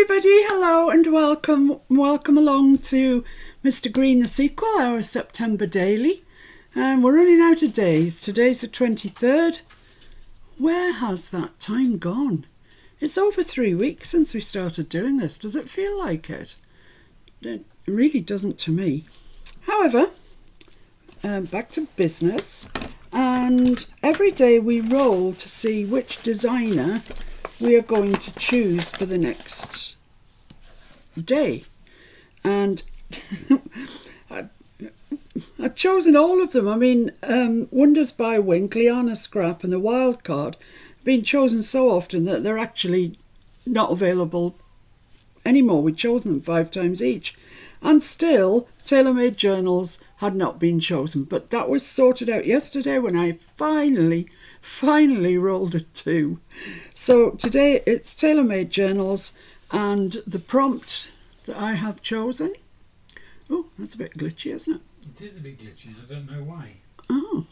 everybody, hello and welcome along to Mr. Green the sequel, our September daily. We're running out of days. Today's the 23rd. Where has that time gone? It's over 3 weeks since we started doing this. Does it feel like it? It really doesn't to me. However, back to business, and every day we roll to see which designer we are going to choose for the next day. And I've chosen all of them. I mean, Wonders by Wink, Liana Scrap and the Wild Card have been chosen so often that they're actually not available anymore. We've chosen them 5 times each. And still, Tailor-Made Journals had not been chosen. But that was sorted out yesterday when I finally rolled a 2. So today it's Tailor-Made Journals, and the prompt that I have chosen... Oh, that's a bit glitchy, isn't it? It is a bit glitchy, I don't know why. Oh,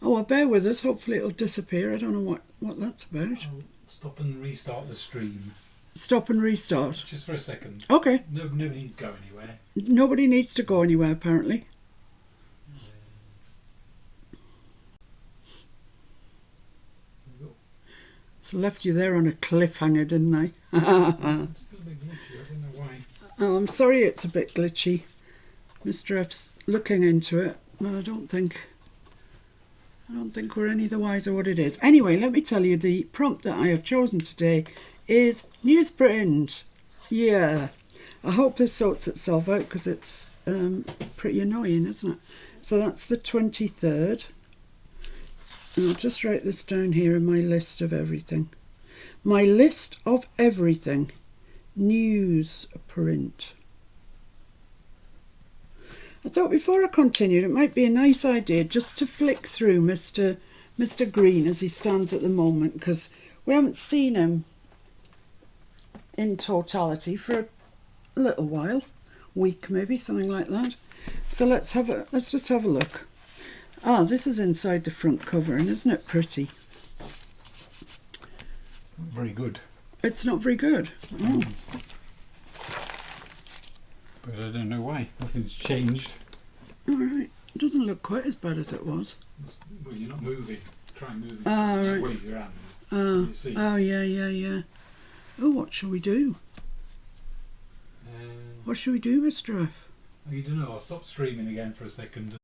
well, bear with us. Hopefully it'll disappear. I don't know what that's about. I'll stop and restart the stream. Stop and restart. Just for a second. Okay. Nobody needs to go anywhere. Nobody needs to go anywhere, apparently. So left you there on a cliffhanger, didn't I? It's still a bit glitchy, I don't know why. Oh, I'm sorry it's a bit glitchy. Mr. F's looking into it, but I don't think we're any the wiser what it is. Anyway, let me tell you, the prompt that I have chosen today is newsprint. Yeah. I hope this sorts itself out because it's pretty annoying, isn't it? So that's the 23rd. And I'll just write this down here in my list of everything. My list of everything. Newsprint. I thought before I continued it might be a nice idea just to flick through Mr. Green as he stands at the moment, because we haven't seen him in totality for a little while, week maybe, something like that. So let's just have a look. Ah, this is inside the front cover, and isn't it pretty? It's not very good. It's not very good. Oh. But I don't know why. Nothing's changed. All right. It doesn't look quite as bad as it was. Well, you're not moving. Try and move it. Ah, right. Wave your hand. You see. Oh, yeah. Oh, what shall we do? What shall we do, Mr. F? I don't know. I'll stop streaming again for a second.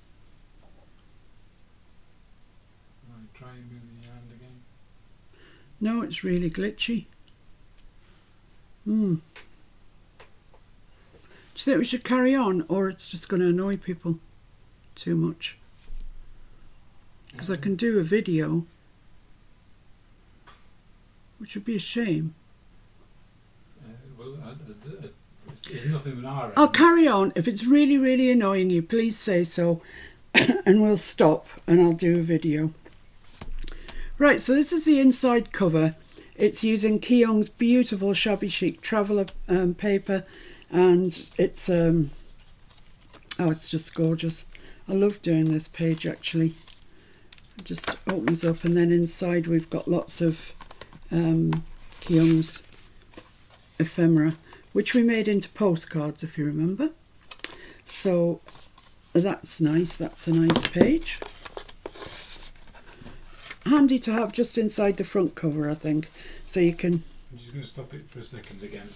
Right, try and move your hand again. No, it's really glitchy. Do you think we should carry on, or it's just going to annoy people too much? Because I can do a video, which would be a shame. Well, it's nothing with our end. I'll carry on. If it's really annoying you, please say so, and we'll stop and I'll do a video. Right, so this is the inside cover. It's using Keong's beautiful shabby chic traveller paper, and it's it's just gorgeous. I love doing this page actually. It just opens up, and then inside we've got lots of Keong's ephemera, which we made into postcards, if you remember. So that's nice. That's a nice page. Handy to have just inside the front cover, I think, so you can... I'm just going to stop it for a second again.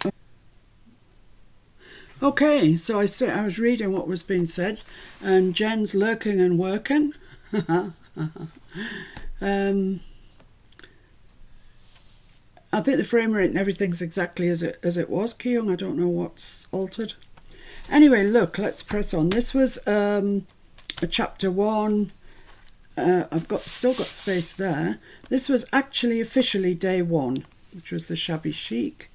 Okay, so I was reading what was being said, and Jen's lurking and working. I think the frame rate and everything's exactly as it was, Keong. I don't know what's altered. Anyway, look, let's press on. This was a chapter 1. I've still got space there. This was actually officially day 1, which was the shabby chic.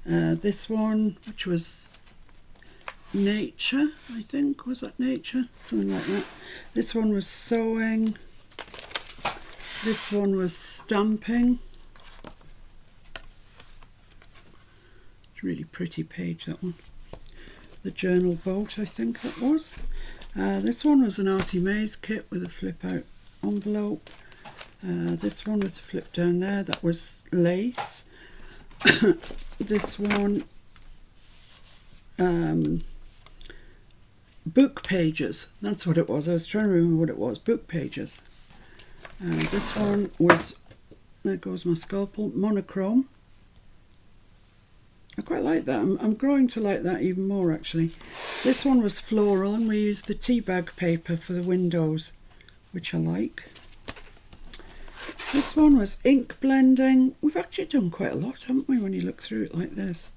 This one, which was nature, I think. Was that nature? Something like that. This one was sewing. This one was stamping. It's a really pretty page, that one. The journal boat, I think that was. This one was an Artie Mays kit with a flip out envelope. This one with the flip down there, that was lace. This one, book pages. That's what it was. I was trying to remember what it was. Book pages. This one was, there goes my scalpel, monochrome. I quite like that. I'm growing to like that even more, actually. This one was floral, and we used the tea bag paper for the windows, which I like. This one was ink blending. We've actually done quite a lot, haven't we, when you look through it like this?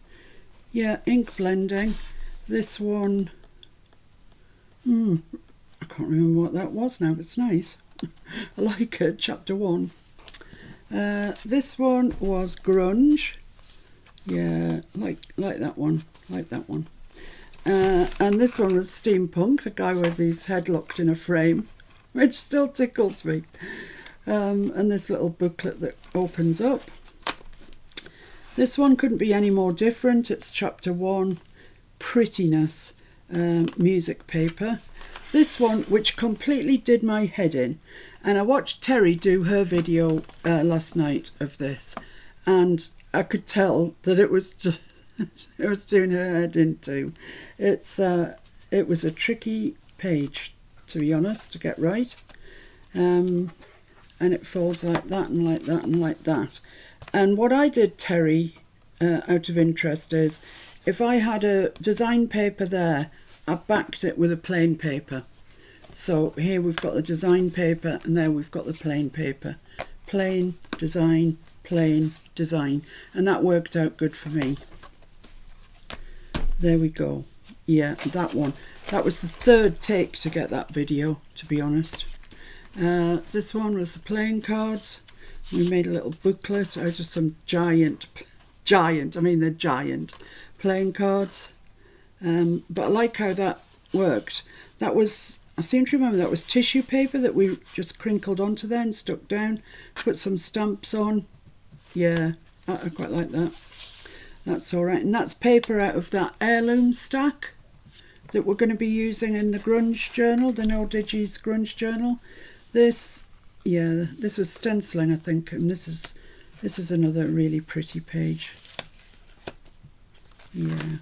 Yeah, ink blending. This one, I can't remember what that was now, but it's nice. I like it, chapter 1. This one was grunge. Yeah, like that one, like that one. And this one was steampunk, the guy with his head locked in a frame, which still tickles me. And this little booklet that opens up. This one couldn't be any more different. It's chapter 1, prettiness, music paper. This one, which completely did my head in, and I watched Terry do her video last night of this, and I could tell that it was just, it was doing her head in too. It was a tricky page, to be honest, to get right. And it folds like that and like that and like that. And what I did, Terry, out of interest, is if I had a design paper there, I backed it with a plain paper. So here we've got the design paper, and there we've got the plain paper. Plain, design, and that worked out good for me. There we go. Yeah, that one. That was the third take to get that video, to be honest. This one was the playing cards. We made a little booklet out of some giant playing cards. But I like how that worked. That was, I seem to remember that was tissue paper that we just crinkled onto there and stuck down, put some stamps on. Yeah, I quite like that. That's all right. And that's paper out of that heirloom stack that we're going to be using in the grunge journal, the No Digis grunge journal. This was stenciling, I think, and this is another really pretty page. Yeah,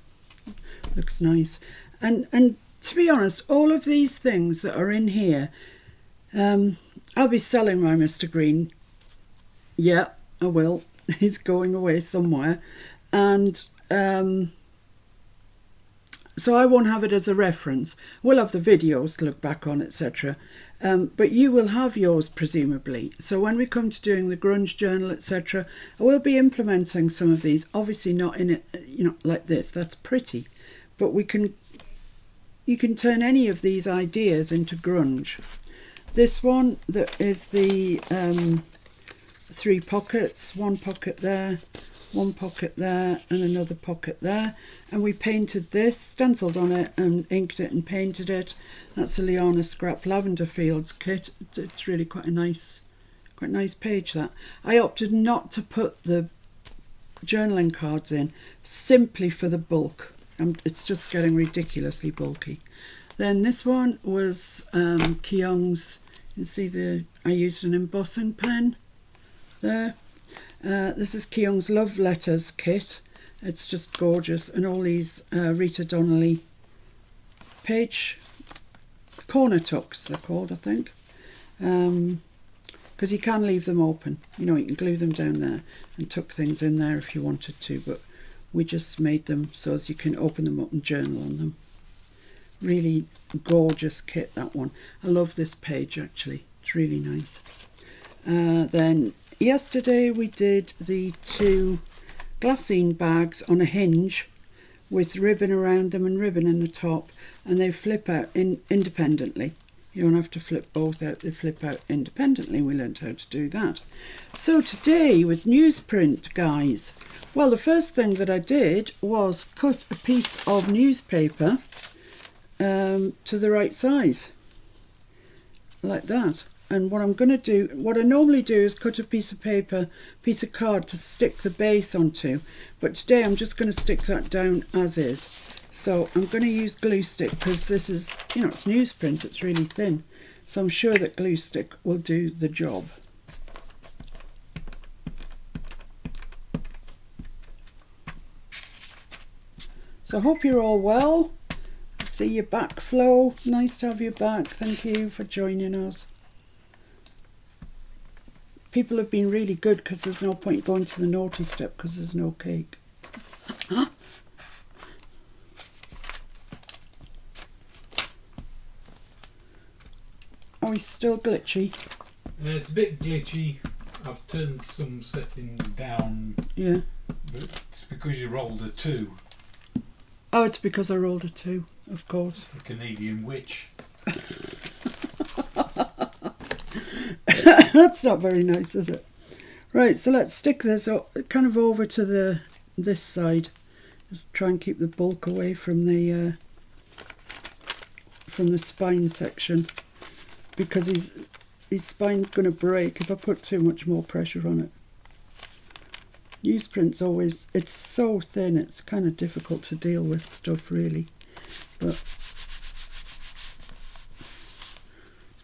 looks nice. And to be honest, all of these things that are in here, I'll be selling my Mr. Green. Yeah, I will. He's going away somewhere, and so I won't have it as a reference. We'll have the videos to look back on, etc. But you will have yours, presumably. So when we come to doing the grunge journal, etc., I will be implementing some of these. Obviously not in it, like this. That's pretty. But you can turn any of these ideas into grunge. This one, that is the 3 pockets. 1 pocket there, 1 pocket there, and another pocket there. And we painted this, stenciled on it and inked it and painted it. That's a Liana Scrap Lavender Fields kit. It's really quite a nice page, that. I opted not to put the journaling cards in, simply for the bulk. It's just getting ridiculously bulky. Then this one was Keong's. You can see I used an embossing pen there. This is Keong's Love Letters kit. It's just gorgeous, and all these Rita Donnelly page corner tucks, they're called, I think, because you can leave them open. You can glue them down there and tuck things in there if you wanted to, but we just made them so as you can open them up and journal on them. Really gorgeous kit, that one. I love this page, actually. It's really nice. Then yesterday we did the 2 glassine bags on a hinge with ribbon around them and ribbon in the top, and they flip out independently. You don't have to flip both out, they flip out independently. We learned how to do that. So today with newsprint, guys, well, the first thing that I did was cut a piece of newspaper to the right size, like that. And what I'm going to do, what I normally do is cut a piece of paper, piece of card to stick the base onto. But today I'm just going to stick that down as is. So I'm going to use glue stick because this is, it's newsprint, it's really thin. So I'm sure that glue stick will do the job. So I hope you're all well. See you back, Flo. Nice to have you back. Thank you for joining us. People have been really good because there's no point going to the naughty step because there's no cake. Oh, he's still glitchy. It's a bit glitchy. I've turned some settings down. Yeah. But it's because you rolled a 2. Oh, it's because I rolled a 2, of course. It's the Canadian witch. That's not very nice, is it? Right, so let's stick this kind of over to this side. Just try and keep the bulk away from the spine section, because his spine's going to break if I put too much more pressure on it. Newsprint's always, it's so thin, it's kind of difficult to deal with stuff really. But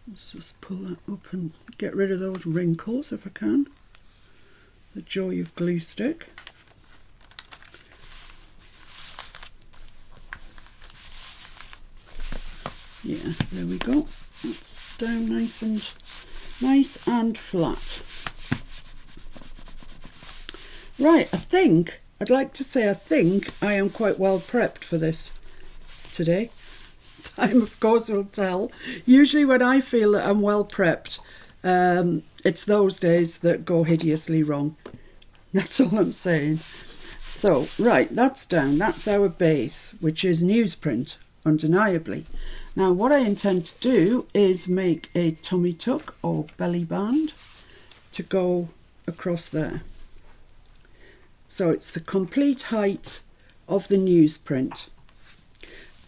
let's just pull that up and get rid of those wrinkles if I can. The joy of glue stick. Yeah, there we go. It's down nice and flat. Right, I think I am quite well prepped for this today. Time, of course, will tell. Usually when I feel that I'm well prepped, it's those days that go hideously wrong. That's all I'm saying. So, right, that's down. That's our base, which is newsprint, undeniably. Now, what I intend to do is make a tummy tuck or belly band to go across there. So it's the complete height of the newsprint,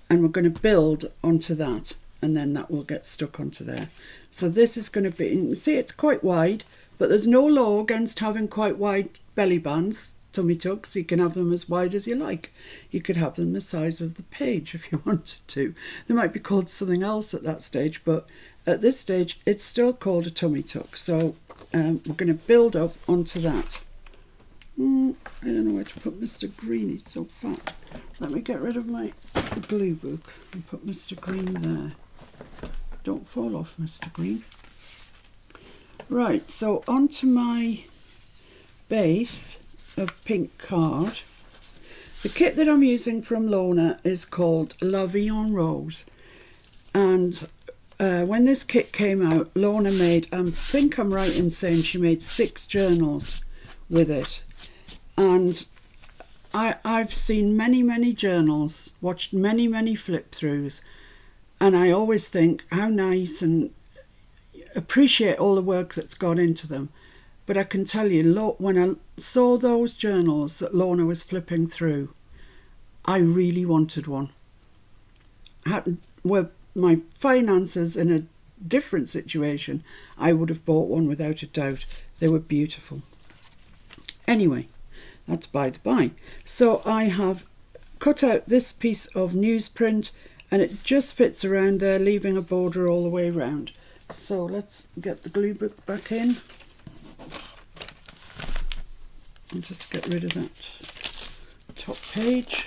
and we're going to build onto that, and then that will get stuck onto there. So this is going to be, you see it's quite wide, but there's no law against having quite wide belly bands, tummy tucks. You can have them as wide as you like. You could have them the size of the page if you wanted to. They might be called something else at that stage, but at this stage it's still called a tummy tuck. So we're going to build up onto that. I don't know where to put Mr. Green, he's so fat. Let me get rid of my glue book and put Mr. Green there. Don't fall off, Mr. Green. Right, so onto my base of pink card. The kit that I'm using from Lorna is called La Vie en Rose. And when this kit came out, Lorna made, I think I'm right in saying she made 6 journals with it. And I've seen many journals, watched many flip-throughs, and I always think how nice and appreciate all the work that's gone into them. But I can tell you, when I saw those journals that Lorna was flipping through, I really wanted one. Were my finances in a different situation, I would have bought one without a doubt. They were beautiful. Anyway, that's by the by. So I have cut out this piece of newsprint, and it just fits around there, leaving a border all the way around. So let's get the glue book back in and just get rid of that top page.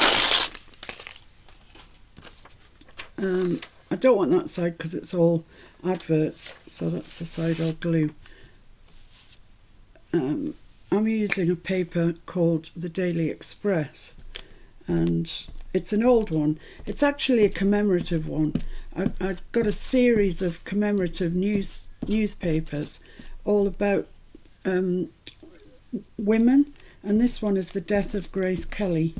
I don't want that side because it's all adverts, so that's the side I'll glue. I'm using a paper called the Daily Express, and it's an old one. It's actually a commemorative one. I've got a series of commemorative newspapers all about women, and this one is the death of Grace Kelly,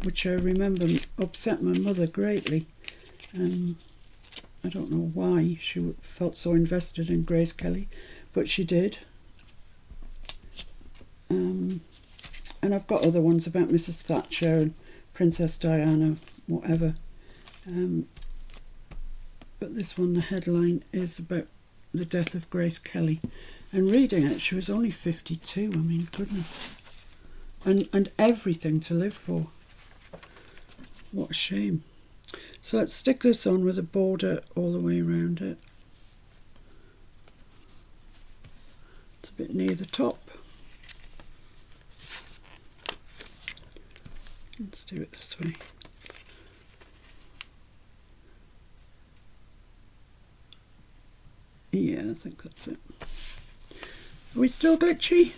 which I remember upset my mother greatly. I don't know why she felt so invested in Grace Kelly, but she did. And I've got other ones about Mrs. Thatcher and Princess Diana, whatever. But this one, the headline is about the death of Grace Kelly. And reading it, she was only 52. I mean, goodness. And everything to live for. What a shame. So let's stick this on with a border all the way around it. It's a bit near the top. Let's do it this way. Yeah, I think that's it. Are we still glitchy?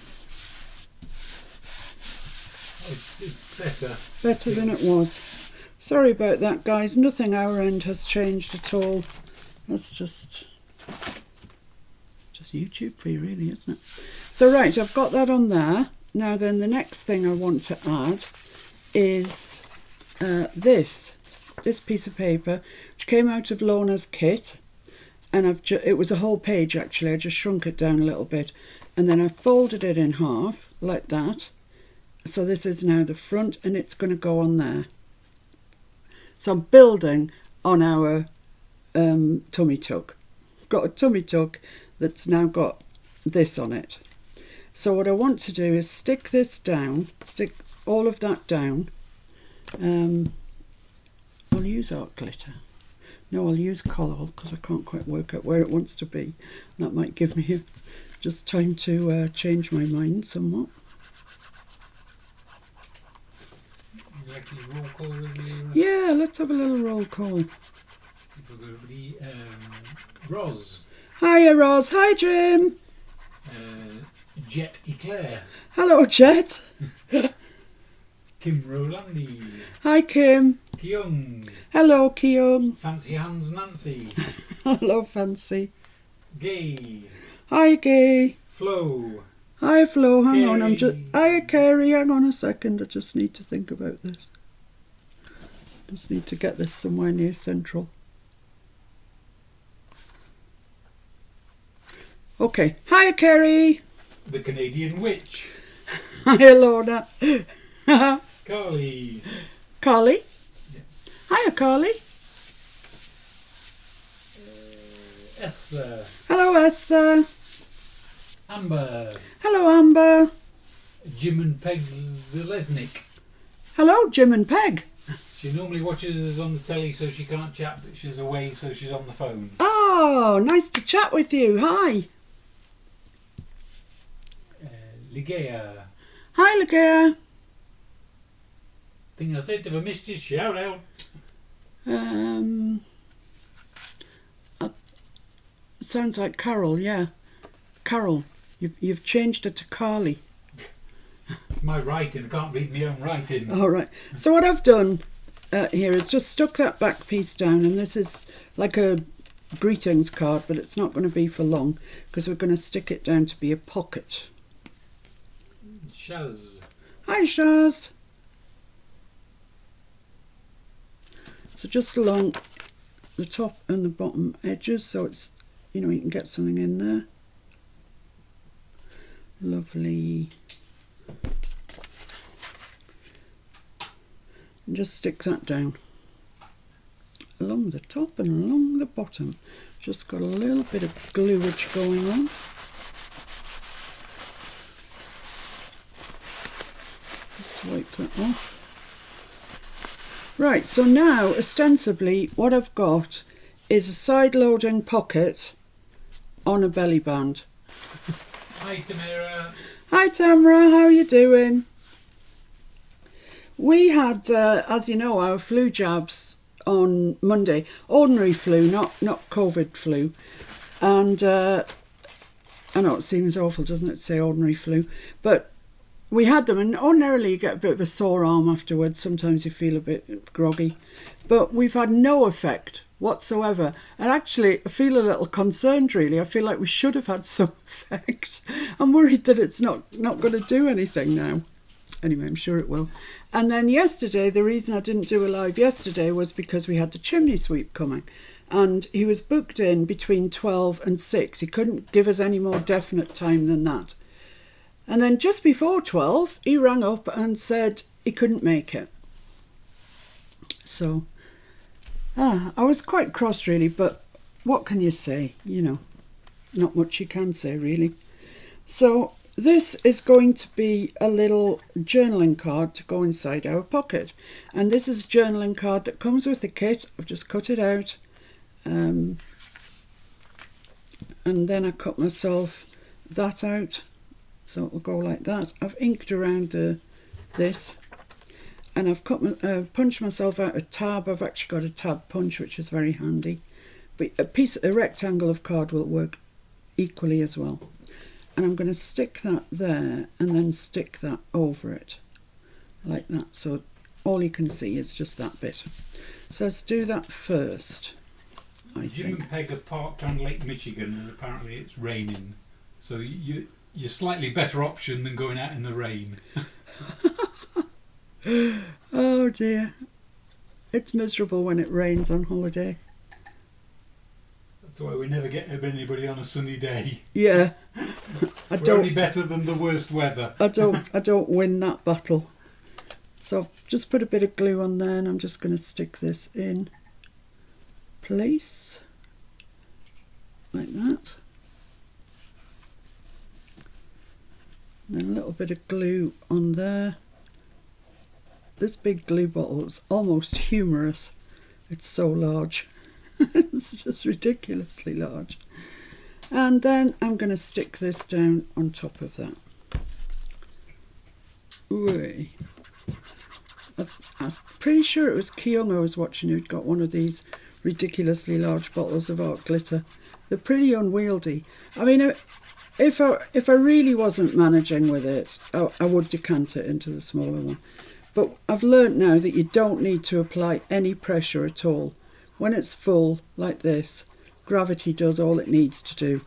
It's better. Better than it was. Sorry about that, guys. Nothing our end has changed at all. That's just YouTube for you, really, isn't it? So right, I've got that on there. Now then, the next thing I want to add is this piece of paper, which came out of Lorna's kit, and it was a whole page actually. I just shrunk it down a little bit, and then I folded it in half like that. So this is now the front, and it's going to go on there. So I'm building on our tummy tuck. Got a tummy tuck that's now got this on it. So what I want to do is stick this down, stick all of that down. I'll use art glitter. No, I'll use colour because I can't quite work out where it wants to be. That might give me just time to change my mind somewhat. Roll call review. Yeah, let's have a little roll call. Ros. Hiya, Ros. Hi, Jim. Jet Eclair. Hello, Jet. Kim Rolandi. Hi, Kim. Keong. Hello, Keong. Fancy Hands Nancy. Hello, Fancy. Gay. Hi, Gay. Flo. Hi, Flo. Hang Carrie. on. Hiya, Carrie. Hang on a second. I just need to think about this. Just need to get this somewhere near central. Okay. Hiya, Carrie. The Canadian Witch. Hiya, Lorna. Carly. Carly. Yeah. Hiya, Carly. Esther. Hello, Esther. Amber. Hello, Amber. Jim and Peg the Lesnick. Hello, Jim and Peg. She normally watches us on the telly so she can't chat, but she's away so she's on the phone. Oh, nice to chat with you. Hi. Ligea. Hi, Ligea. Thing I said to have missed you, shout out. It sounds like Carol, yeah. Carol. You've changed it to Carly. It's my writing, I can't read my own writing. All right. So what I've done here is just stuck that back piece down, and this is like a greetings card, but it's not going to be for long because we're going to stick it down to be a pocket. Shaz. Hi, Shaz. So just along the top and the bottom edges, so it's, you know, you can get something in there. Lovely. And just stick that down along the top and along the bottom. Just got a little bit of gluage going on. Just wipe that off. Right, so now ostensibly what I've got is a side-loading pocket on a belly band. Hi Tamara. Hi Tamara, how are you doing? We had, as you know, our flu jabs on Monday. Ordinary flu, not COVID flu. And I know it seems awful, doesn't it, to say ordinary flu? But we had them, and ordinarily you get a bit of a sore arm afterwards. Sometimes you feel a bit groggy. But we've had no effect whatsoever. And actually, I feel a little concerned, really. I feel like we should have had some effect. I'm worried that it's not going to do anything now. Anyway, I'm sure it will. And then yesterday, the reason I didn't do a live yesterday was because we had the chimney sweep coming. And he was booked in between 12 and 6. He couldn't give us any more definite time than that. And then just before 12, he rang up and said he couldn't make it. So, I was quite cross, really, but what can you say? You know, not much you can say, really. So this is going to be a little journaling card to go inside our pocket. And this is a journaling card that comes with the kit. I've just cut it out. And then I cut myself that out. So it'll go like that. I've inked around this. and I've punched myself out a tab. I've actually got a tab punch, which is very handy. But a rectangle of card will work equally as well. And I'm going to stick that there and then stick that over it like that. So all you can see is just that bit. So let's do that first. Jim and Peg are parked on Lake Michigan and apparently it's raining. So you're slightly better option than going out in the rain. Oh dear. It's miserable when it rains on holiday. That's why we never get anybody on a sunny day. Yeah. We're only better than the worst weather. I don't win that battle. So I've just put a bit of glue on there and I'm just going to stick this in place like that. And then a little bit of glue on there. This big glue bottle is almost humorous. It's so large. It's just ridiculously large. And then I'm going to stick this down on top of that. Ooh. I'm pretty sure it was Keong I was watching who'd got one of these ridiculously large bottles of art glitter. They're pretty unwieldy. I mean, if I really wasn't managing with it, I would decant it into the smaller one. But I've learnt now that you don't need to apply any pressure at all. When it's full like this, gravity does all it needs to do.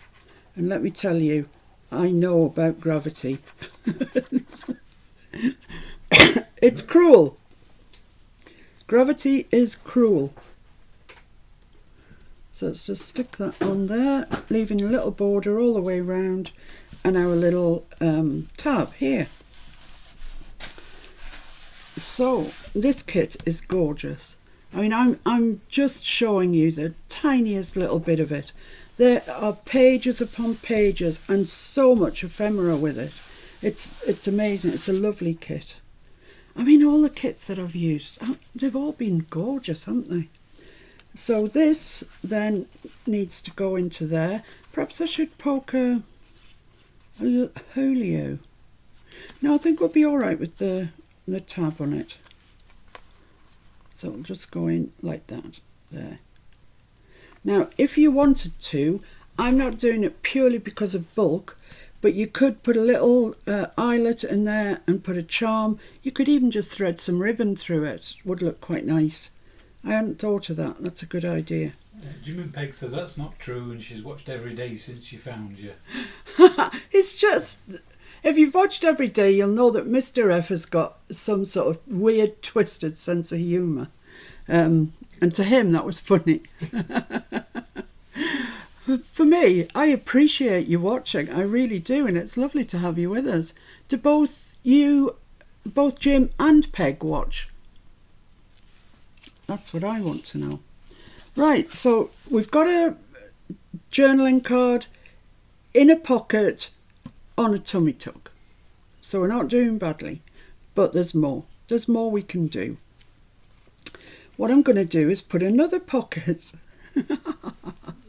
And let me tell you, I know about gravity. It's cruel. Gravity is cruel. So let's just stick that on there, leaving a little border all the way around and our little tab here. So this kit is gorgeous. I mean, I'm just showing you the tiniest little bit of it. There are pages upon pages and so much ephemera with it. It's amazing. It's a lovely kit. I mean, all the kits that I've used, they've all been gorgeous, haven't they? So this then needs to go into there. Perhaps I should poke a little folio. No, I think we'll be all right with the tab on it. So it'll just go in like that, there. Now, if you wanted to, I'm not doing it purely because of bulk, but you could put a little eyelet in there and put a charm. You could even just thread some ribbon through it. Would look quite nice. I hadn't thought of that. That's a good idea. Jim and Peg said that's not true and she's watched every day since she found you. It's just, if you've watched every day, you'll know that Mr. F has got some sort of weird, twisted sense of humour. And to him, that was funny. For me, I appreciate you watching. I really do. And it's lovely to have you with us. Do both Jim and Peg watch? That's what I want to know. Right, so we've got a journaling card in a pocket on a tummy tuck. So we're not doing badly, but there's more. There's more we can do. What I'm going to do is put another pocket.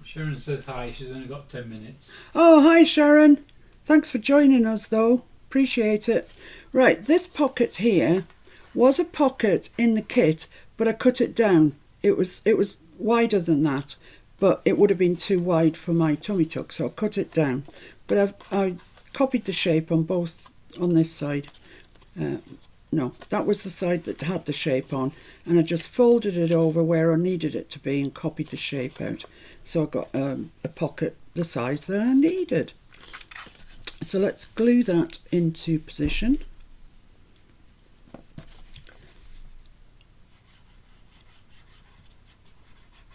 Sharon says hi, she's only got 10 minutes. Oh, hi Sharon. Thanks for joining us though. Appreciate it. Right, this pocket here was a pocket in the kit, but I cut it down. It was wider than that, but it would have been too wide for my tummy tuck, so I cut it down. But I copied the shape on this side. No, that was the side that had the shape on, and I just folded it over where I needed it to be and copied the shape out. So I got a pocket the size that I needed. So let's glue that into position.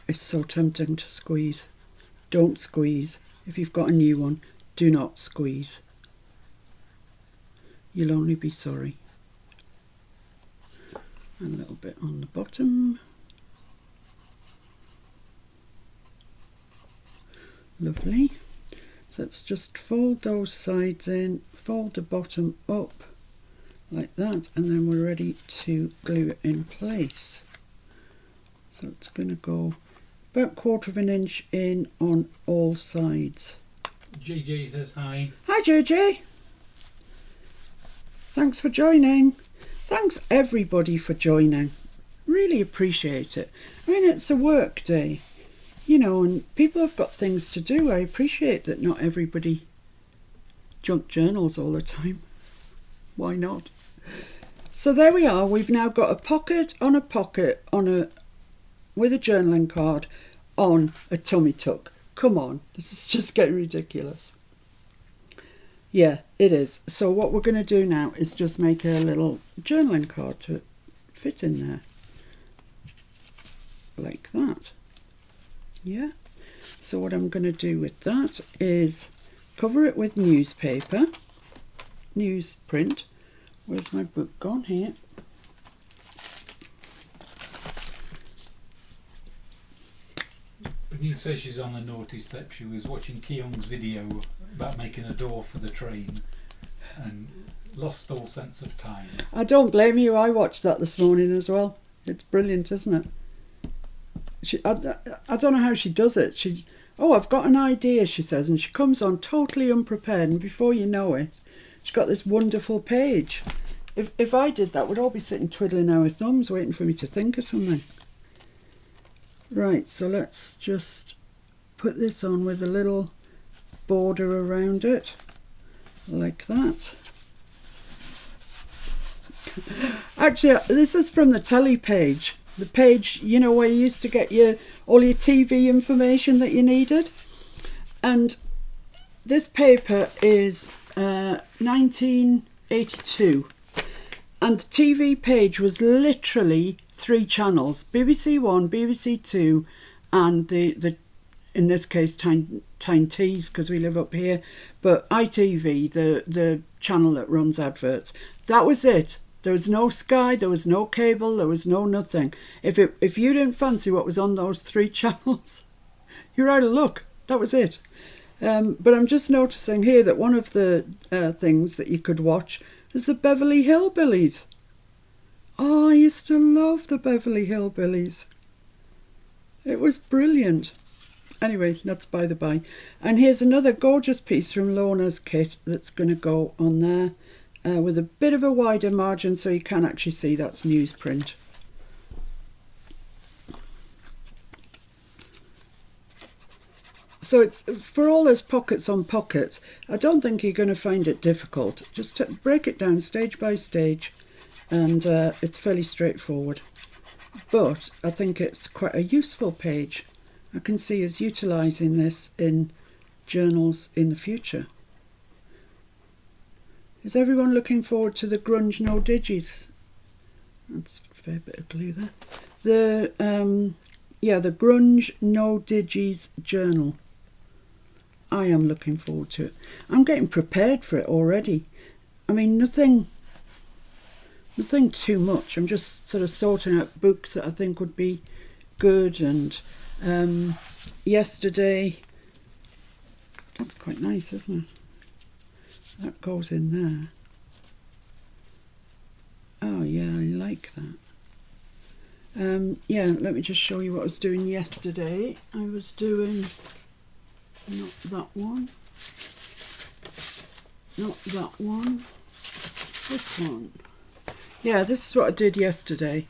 It's so tempting to squeeze. Don't squeeze. If you've got a new one, do not squeeze. You'll only be sorry. And a little bit on the bottom. Lovely. So let's just fold those sides in, fold the bottom up like that, and then we're ready to glue it in place. So it's going to go about 1/4 of an inch in on all sides. JJ says hi. Hi JJ. Thanks for joining. Thanks everybody for joining. Really appreciate it. I mean, it's a work day, you know, and people have got things to do. I appreciate that not everybody junk journals all the time. Why not? So there we are. We've now got a pocket with a journaling card on a tummy tuck. Come on, this is just getting ridiculous. Yeah, it is. So what we're going to do now is just make a little journaling card to fit in there. Like that. Yeah. So what I'm going to do with that is cover it with newspaper, newsprint. Where's my book gone? Here. Nina says she's on the naughty step. She was watching Keong's video about making a door for the train and lost all sense of time. I don't blame you. I watched that this morning as well. It's brilliant, isn't it? I don't know how she does it. I've got an idea, she says, and she comes on totally unprepared, and before you know it, she's got this wonderful page. If I did that, we'd all be sitting twiddling our thumbs waiting for me to think of something. Right, so let's just put this on with a little border around it, like that. Actually, this is from the telly page. The page, you know, where you used to get all your TV information that you needed. And this paper is 1982. And the TV page was literally 3 channels: BBC One, BBC Two, and the in this case Tyne Tees, because we live up here, but ITV, the channel that runs adverts. That was it. There was no Sky, there was no cable, there was no nothing. If you didn't fancy what was on those 3 channels, you're out of luck. That was it. But I'm just noticing here that one of the things that you could watch is the Beverly Hillbillies. Oh, I used to love the Beverly Hillbillies. It was brilliant. Anyway, that's by the by. And here's another gorgeous piece from Lorna's kit that's going to go on there with a bit of a wider margin so you can actually see that's newsprint. So it's for all those pockets on pockets, I don't think you're going to find it difficult. Just break it down stage by stage, and it's fairly straightforward. But I think it's quite a useful page. I can see us utilising this in journals in the future. Is everyone looking forward to the grunge no digis? That's a fair bit of glue there. The grunge no digis journal. I am looking forward to it. I'm getting prepared for it already. I mean, nothing too much. I'm just sort of sorting out books that I think would be good. And yesterday, that's quite nice, isn't it? That goes in there. Oh yeah, I like that. Let me just show you what I was doing yesterday. I was doing not that one, this one. Yeah, this is what I did yesterday.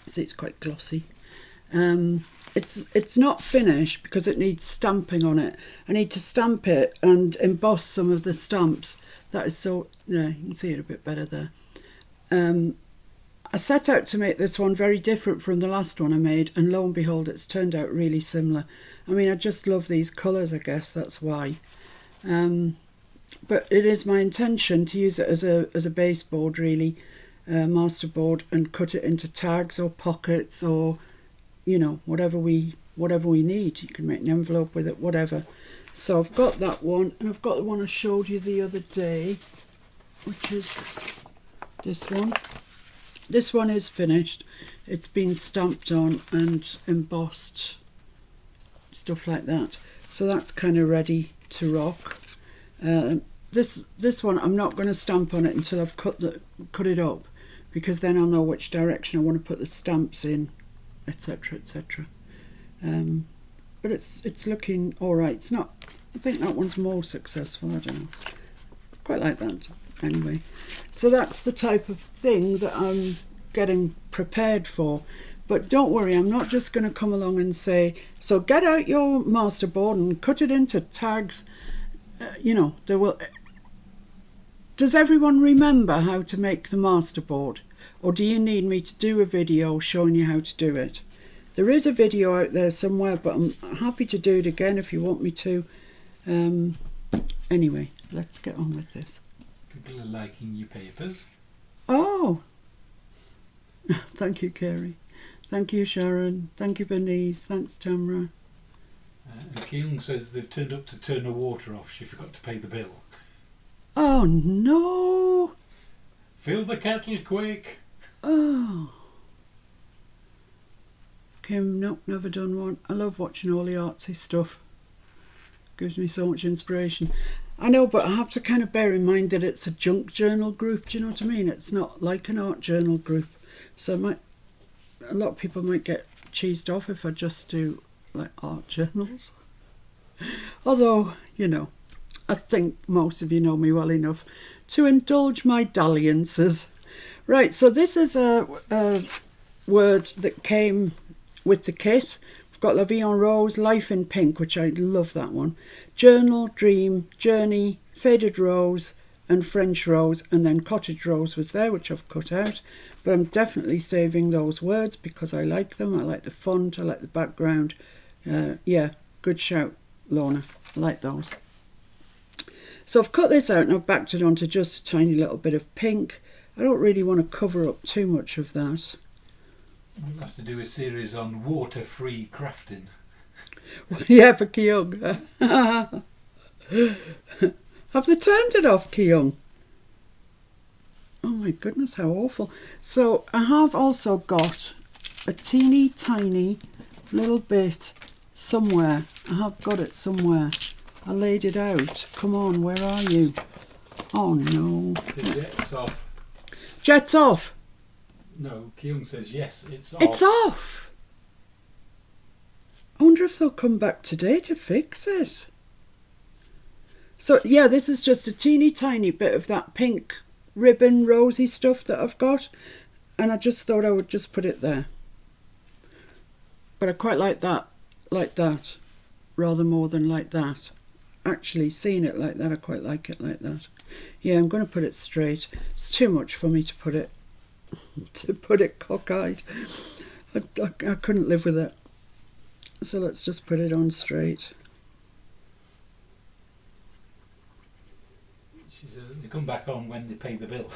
See, it's quite glossy. It's not finished because it needs stamping on it. I need to stamp it and emboss some of the stamps. That is so, yeah, you can see it a bit better there. I set out to make this one very different from the last one I made, and lo and behold, it's turned out really similar. I mean, I just love these colours, I guess that's why. But it is my intention to use it as a baseboard, really, masterboard, and cut it into tags or pockets or, you know, whatever we need. You can make an envelope with it, whatever. So I've got that one, and I've got the one I showed you the other day, which is this one. This one is finished. It's been stamped on and embossed, stuff like that. So that's kind of ready to rock. This one I'm not going to stamp on it until I've cut it up, because then I'll know which direction I want to put the stamps in, etc, etc. But it's looking all right. It's not. I think that one's more successful. I don't know. Quite like that. Anyway, so that's the type of thing that I'm getting prepared for. But don't worry, I'm not just going to come along and say, so get out your masterboard and cut it into tags. You know, there will. Does everyone remember how to make the masterboard? Or do you need me to do a video showing you how to do it? There is a video out there somewhere, but I'm happy to do it again if you want me to. Anyway, let's get on with this. People are liking your papers. Oh! Thank you, Kerry. Thank you, Sharon. Thank you, Bernice. Thanks, Tamara. And Keong says they've turned up to turn the water off. She forgot to pay the bill. Oh, no! Fill the kettle quick. Oh. Kim, nope, never done one. I love watching all the artsy stuff. Gives me so much inspiration. I know, but I have to kind of bear in mind that it's a junk journal group. Do you know what I mean? It's not like an art journal group. So a lot of people might get cheesed off if I just do like art journals. Although, you know, I think most of you know me well enough to indulge my dalliances. Right, so this is a word that came with the kit. We've got La Vie en Rose, Life in Pink, which I love that one. Journal, Dream, Journey, Faded Rose and French Rose, and then Cottage Rose was there, which I've cut out. But I'm definitely saving those words because I like them. I like the font, I like the background. Yeah, good shout, Lorna. I like those. So I've cut this out and I've backed it onto just a tiny little bit of pink. I don't really want to cover up too much of that. We'll have to do a series on water-free crafting. Yeah, for Keong. Have they turned it off, Keong? Oh my goodness, how awful. So I have also got a teeny tiny little bit somewhere. I have got it somewhere. I laid it out. Come on, where are you? Oh no. The jet's off. Jet's off. No, Keong says yes, it's off. It's off. I wonder if they'll come back today to fix it. So yeah, this is just a teeny tiny bit of that pink ribbon rosy stuff that I've got, and I just thought I would just put it there. But I quite like that rather more than like that. Actually, seeing it like that, I quite like it like that. Yeah, I'm going to put it straight. It's too much for me to put it cockeyed. I couldn't live with it. So let's just put it on straight. She says they come back on when they pay the bill.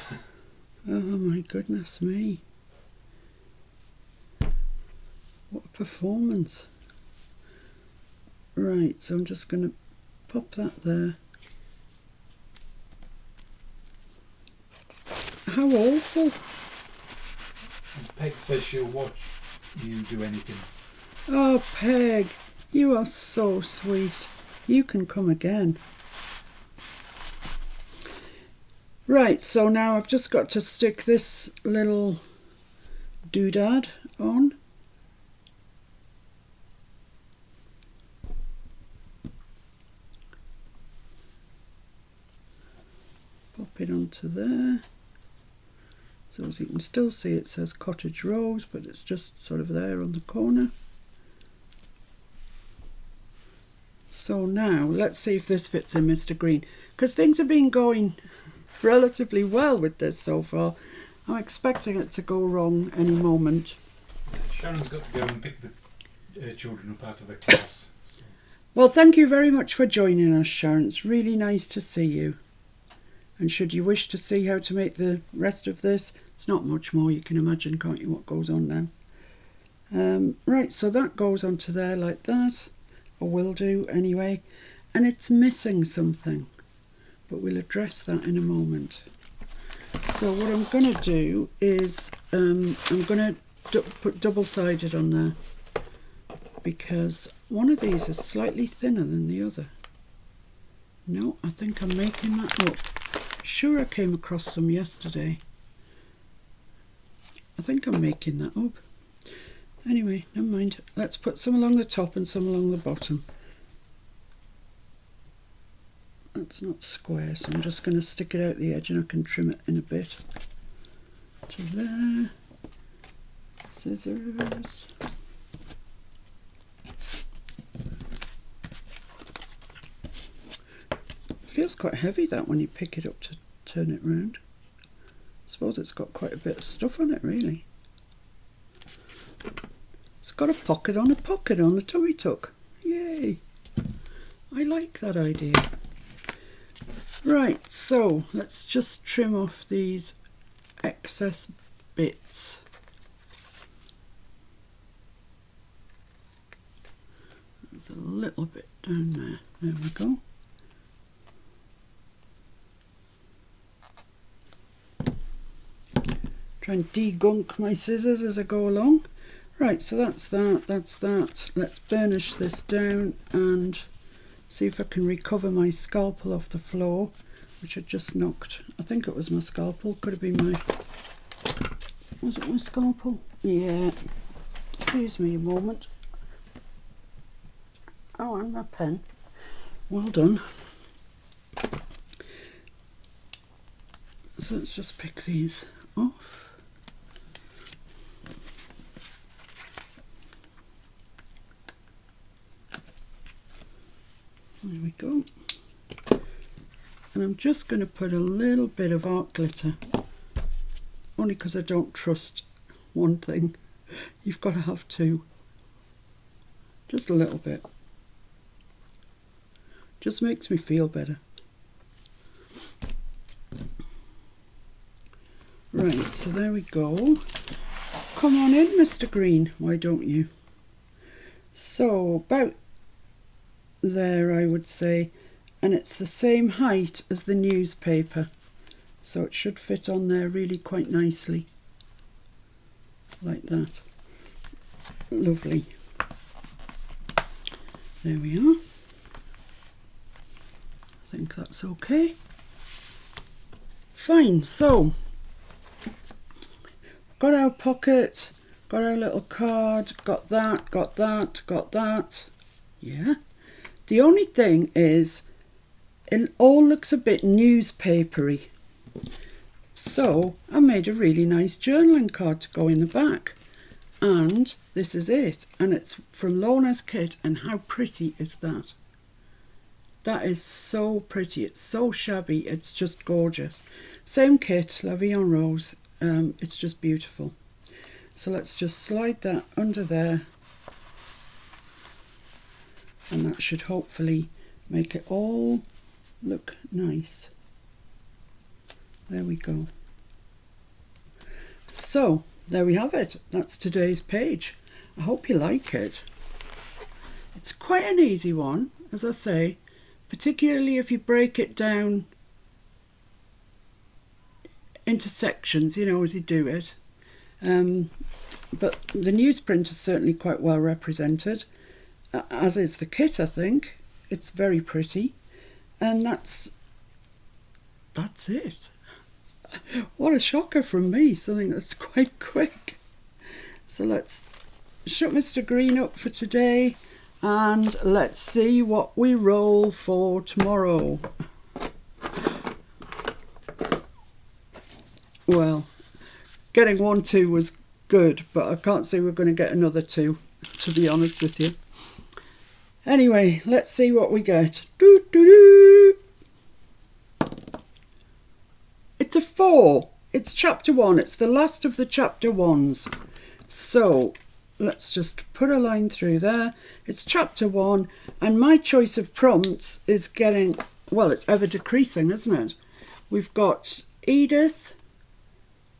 Oh my goodness me. What a performance. Right, so I'm just going to pop that there. How awful. And Peg says she'll watch you do anything. Oh, Peg, you are so sweet. You can come again. Right, so now I've just got to stick this little doodad on. Pop it onto there. So as you can still see, it says Cottage Rose, but it's just sort of there on the corner. So now let's see if this fits in Mr. Green, because things have been going relatively well with this so far. I'm expecting it to go wrong any moment. Sharon's got to go and pick the children up out of a class. So. Well, thank you very much for joining us, Sharon. It's really nice to see you. And should you wish to see how to make the rest of this, it's not much more. You can imagine, can't you, what goes on now. Right, so that goes onto there like that, or will do anyway. And it's missing something, but we'll address that in a moment. So what I'm going to do is I'm going to put double-sided on there, because one of these is slightly thinner than the other. No, I think I'm making that up. Sure, I came across some yesterday. I think I'm making that up. Anyway, never mind. Let's put some along the top and some along the bottom. That's not square, so I'm just going to stick it out the edge and I can trim it in a bit. To there. Scissors. Feels quite heavy, that, when you pick it up to turn it round. I suppose it's got quite a bit of stuff on it, really. It's got a pocket on the tummy tuck. Yay! I like that idea. Right, so let's just trim off these excess bits. There's a little bit down there. There we go. Try and degunk my scissors as I go along. Right, so that's that. Let's burnish this down and see if I can recover my scalpel off the floor, which I just knocked. I think it was my scalpel. Could have been my... Was it my scalpel? Yeah. Excuse me a moment. Oh, and my pen. Well done. So let's just pick these off. There we go. And I'm just going to put a little bit of art glitter, only because I don't trust one thing. You've got to have two. Just a little bit. Just makes me feel better. Right, so there we go. Come on in, Mr. Green, why don't you? So about there, I would say, and it's the same height as the newspaper, so it should fit on there really quite nicely, like that. Lovely. There we are. I think that's okay. Fine, so got our pocket, got our little card, got that. Yeah. The only thing is, it all looks a bit newspapery. So I made a really nice journaling card to go in the back. And this is it. And it's from Lorna's kit, and how pretty is that? That is so pretty. It's so shabby. It's just gorgeous. Same kit, La Vie en Rose. It's just beautiful. So let's just slide that under there. And that should hopefully make it all look nice. There we go. So there we have it. That's today's page. I hope you like it. It's quite an easy one, as I say, particularly if you break it down into sections, you know, as you do it. But the newsprint is certainly quite well represented, as is the kit, I think. It's very pretty. And that's it. What a shocker from me, something that's quite quick. So let's shut Mr. Green up for today, and let's see what we roll for tomorrow. Well, getting 1, 2 was good, but I can't see we're going to get another 2, to be honest with you. Anyway, let's see what we get. Doo, doo, doo. It's a 4. It's chapter 1. It's the last of the chapter 1s. So let's just put a line through there. It's chapter 1, and my choice of prompts is getting, well, it's ever decreasing, isn't it? We've got Edith,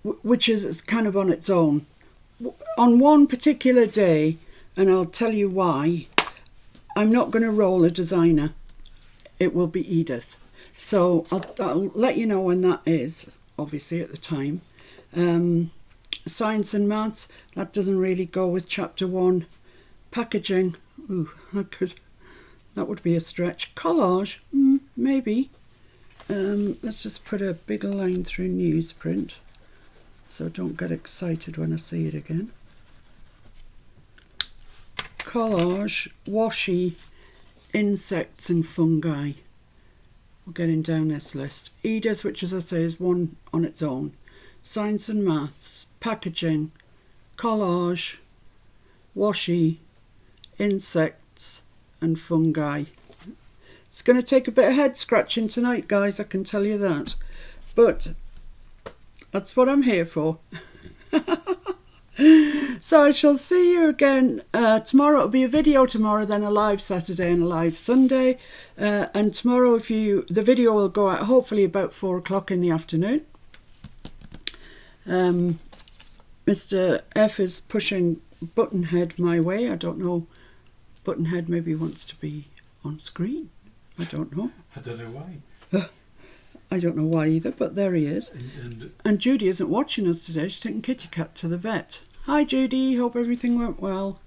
which is kind of on its own. On one particular day, and I'll tell you why, I'm not going to roll a designer. It will be Edith. So I'll let you know when that is, obviously at the time. Science and maths, that doesn't really go with chapter 1. Packaging, ooh, that would be a stretch. Collage, maybe. Let's just put a big line through newsprint, so don't get excited when I see it again. Collage, washi, insects and fungi. We're getting down this list. Edith, which as I say is one on its own. Science and maths, packaging, collage, washi, insects and fungi. It's going to take a bit of head scratching tonight, guys, I can tell you that. But that's what I'm here for. So I shall see you again tomorrow. It'll be a video tomorrow, then a live Saturday and a live Sunday. And tomorrow, the video will go out hopefully about 4 o'clock in the afternoon. Mr. F is pushing Buttonhead my way. I don't know. Buttonhead maybe wants to be on screen. I don't know. I don't know why. I don't know why either, but there he is. And Judy isn't watching us today. She's taking Kitty Cat to the vet. Hi Judy, hope everything went well.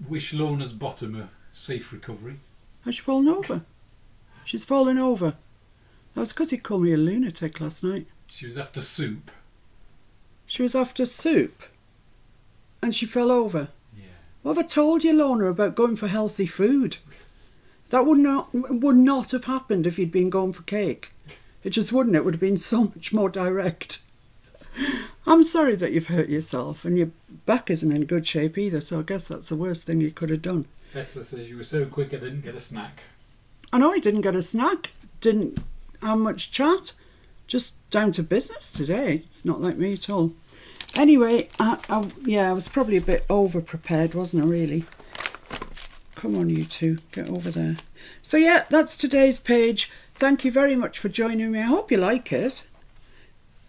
Wish Lorna's bottom a safe recovery. Has she fallen over? She's fallen over. That was because he called me a lunatic last night. She was after soup. She was after soup? And she fell over? Yeah. What have I told you, Lorna, about going for healthy food? That would not have happened if you'd been going for cake. It just wouldn't. It would have been so much more direct. I'm sorry that you've hurt yourself, and your back isn't in good shape either, so I guess that's the worst thing you could have done. Esther says you were so quick I didn't get a snack. I know I didn't get a snack, didn't have much chat, just down to business today. It's not like me at all. Anyway, I was probably a bit over-prepared, wasn't I, really? Come on, you two, get over there. So yeah, that's today's page. Thank you very much for joining me. I hope you like it.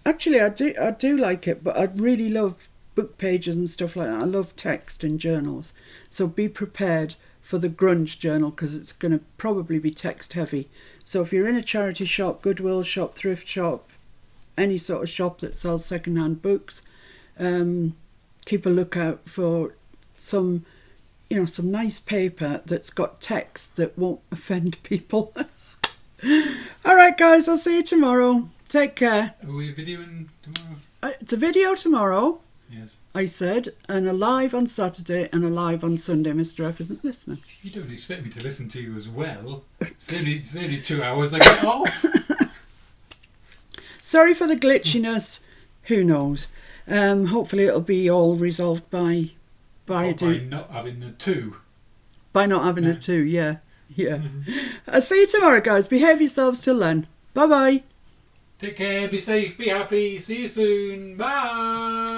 Actually, I do like it, but I really love book pages and stuff like that. I love text in journals. So be prepared for the grunge journal because it's going to probably be text heavy. So if you're in a charity shop, Goodwill shop, thrift shop, any sort of shop that sells second-hand books, keep a lookout for some nice paper that's got text that won't offend people. All right, guys, I'll see you tomorrow. Take care. Are we videoing tomorrow? It's a video tomorrow, Yes. I said, and a live on Saturday and a live on Sunday. Mr. F isn't listening. You don't expect me to listen to you as well. It's only 2 hours I get off. Sorry for the glitchiness. Who knows? Hopefully it'll be all resolved by not having a 2. By not having a 2, yeah. I'll see you tomorrow, guys. Behave yourselves till then. Bye-bye. Take care, be safe, be happy, see you soon, bye!